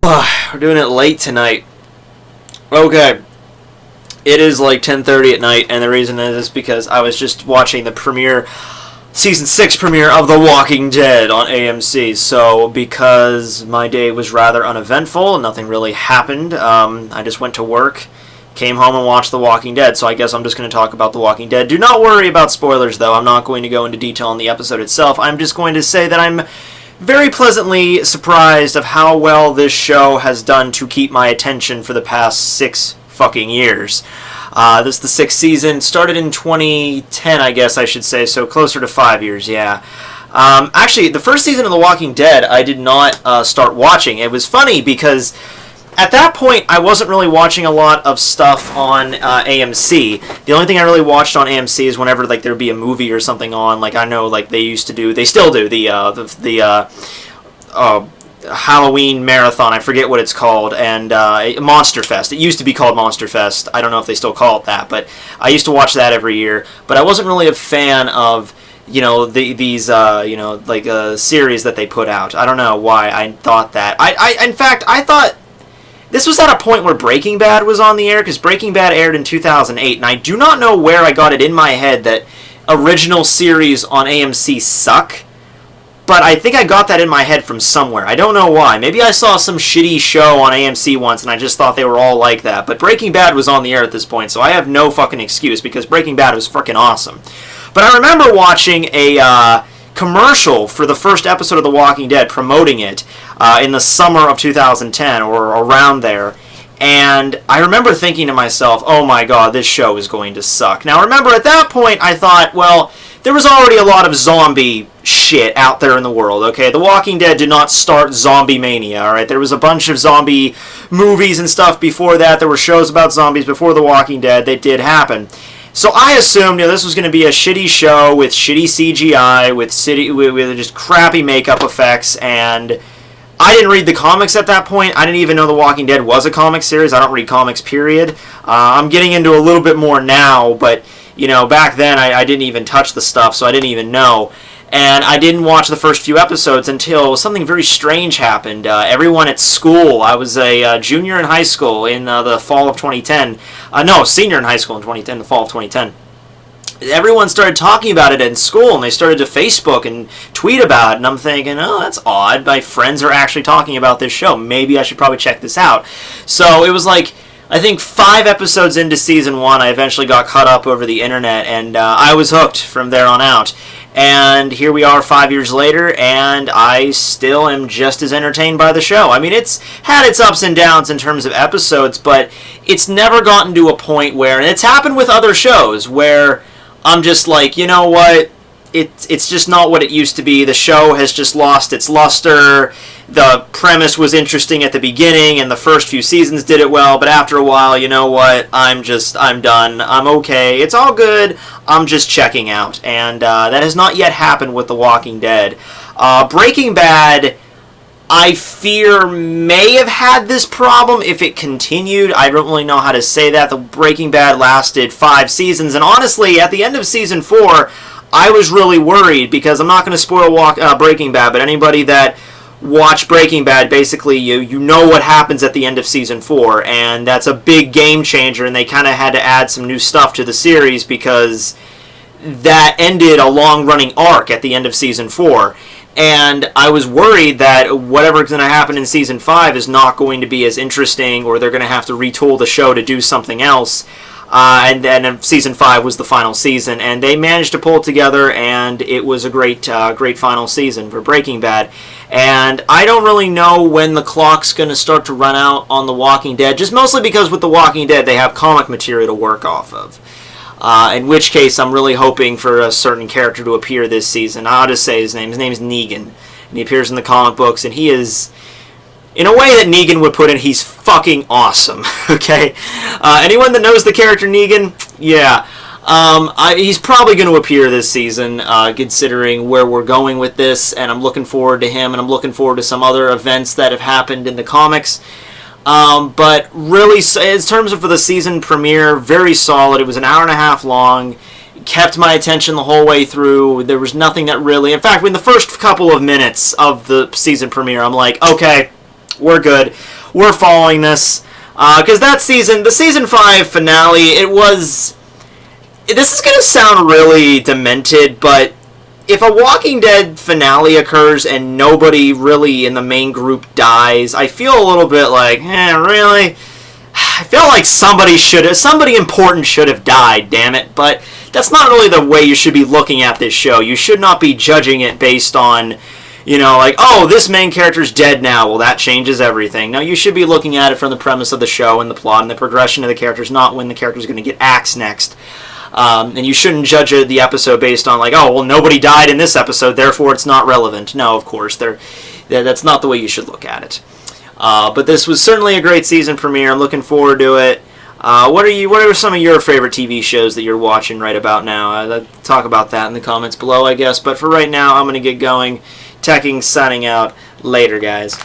We're doing it late tonight. Okay. It is like 10:30 at night, and the reason is because I was just watching the season 6 premiere of The Walking Dead on AMC. So, because my day was rather uneventful and nothing really happened, I just went to work, came home and watched The Walking Dead. So I guess I'm just going to talk about The Walking Dead. Do not worry about spoilers, though. I'm not going to go into detail on the episode itself. I'm just going to say that I'm very pleasantly surprised of how well this show has done to keep my attention for the past 6 fucking years. This is the 6th season. Started in 2010, I guess I should say, so closer to 5 years, yeah. Actually, the first season of The Walking Dead, I did not start watching. It was funny because at that point, I wasn't really watching a lot of stuff on AMC. The only thing I really watched on AMC is whenever like there'd be a movie or something on. Like I know, like they used to do, they still do the Halloween marathon. I forget what it's called, and Monster Fest. It used to be called Monster Fest. I don't know if they still call it that, but I used to watch that every year. But I wasn't really a fan of these series that they put out. I don't know why I thought that. In fact, I thought this was at a point where Breaking Bad was on the air, because Breaking Bad aired in 2008, and I do not know where I got it in my head that original series on AMC suck, but I think I got that in my head from somewhere. I don't know why. Maybe I saw some shitty show on AMC once, and I just thought they were all like that, but Breaking Bad was on the air at this point, so I have no fucking excuse, because Breaking Bad was freaking awesome. But I remember watching a commercial for the first episode of The Walking Dead promoting it in the summer of 2010 or around there, and I remember thinking to myself, oh my god, this show is going to suck. Now remember, at that point I thought, well, there was already a lot of zombie shit out there in the world, okay? The Walking Dead did not start zombie mania, alright? There was a bunch of zombie movies and stuff before that. There were shows about zombies before The Walking Dead. They did happen. So I assumed this was going to be a shitty show with shitty CGI, with just crappy makeup effects, and I didn't read the comics at that point. I didn't even know The Walking Dead was a comic series. I don't read comics, period. I'm getting into a little bit more now, but back then I didn't even touch the stuff, so I didn't even know. And I didn't watch the first few episodes until something very strange happened. Everyone at school, I was a junior in high school in the fall of 2010. Senior in high school in 2010, the fall of 2010. Everyone started talking about it in school, and they started to Facebook and tweet about it, and I'm thinking, oh, that's odd. My friends are actually talking about this show. Maybe I should probably check this out. So it was like, I think 5 episodes into season 1, I eventually got caught up over the internet, and I was hooked from there on out. And here we are 5 years later, and I still am just as entertained by the show. I mean, it's had its ups and downs in terms of episodes, but it's never gotten to a point where, and it's happened with other shows, where I'm just like, you know what, it's just not what it used to be. The show has just lost its luster. The premise was interesting at the beginning, and the first few seasons did it well, but after a while, you know what, I'm done. I'm okay. It's all good. I'm just checking out. And that has not yet happened with The Walking Dead. Breaking Bad, I fear, may have had this problem if it continued. I don't really know how to say that. The Breaking Bad lasted 5 seasons, and honestly, at the end of season 4, I was really worried, because I'm not going to spoil Breaking Bad, but anybody that watch Breaking Bad, basically you know what happens at the end of season 4, and that's a big game changer, and they kind of had to add some new stuff to the series because that ended a long-running arc at the end of season 4. And I was worried that whatever's going to happen in season 5 is not going to be as interesting, or they're going to have to retool the show to do something else. And then season 5 was the final season, and they managed to pull it together, and it was a great final season for Breaking Bad. And I don't really know when the clock's going to start to run out on The Walking Dead, just mostly because with The Walking Dead they have comic material to work off of. In which case I'm really hoping for a certain character to appear this season. I'll just say his name. His name is Negan, and he appears in the comic books, and he is, in a way that Negan would put it, he's fucking awesome, okay? Anyone that knows the character Negan? Yeah. He's probably going to appear this season, considering where we're going with this, and I'm looking forward to him, and I'm looking forward to some other events that have happened in the comics. But really, in terms of the season premiere, very solid. It was an hour and a half long. Kept my attention the whole way through. There was nothing that really... In fact, in the first couple of minutes of the season premiere, I'm like, okay, we're good. We're following this. Because that season, the season 5 finale, it was... This is going to sound really demented, but if a Walking Dead finale occurs and nobody really in the main group dies, I feel a little bit like, really? I feel like somebody important should have died, damn it. But that's not really the way you should be looking at this show. You should not be judging it based on, like, oh, this main character's dead now, well, that changes everything. No, you should be looking at it from the premise of the show and the plot and the progression of the characters, not when the character's going to get axed next. And you shouldn't judge the episode based on, like, oh, well, nobody died in this episode, therefore it's not relevant. No, of course, that's not the way you should look at it. But this was certainly a great season premiere. I'm looking forward to it. What are some of your favorite TV shows that you're watching right about now? Talk about that in the comments below, I guess. But for right now, I'm going to get going. Teching signing out. Later, guys.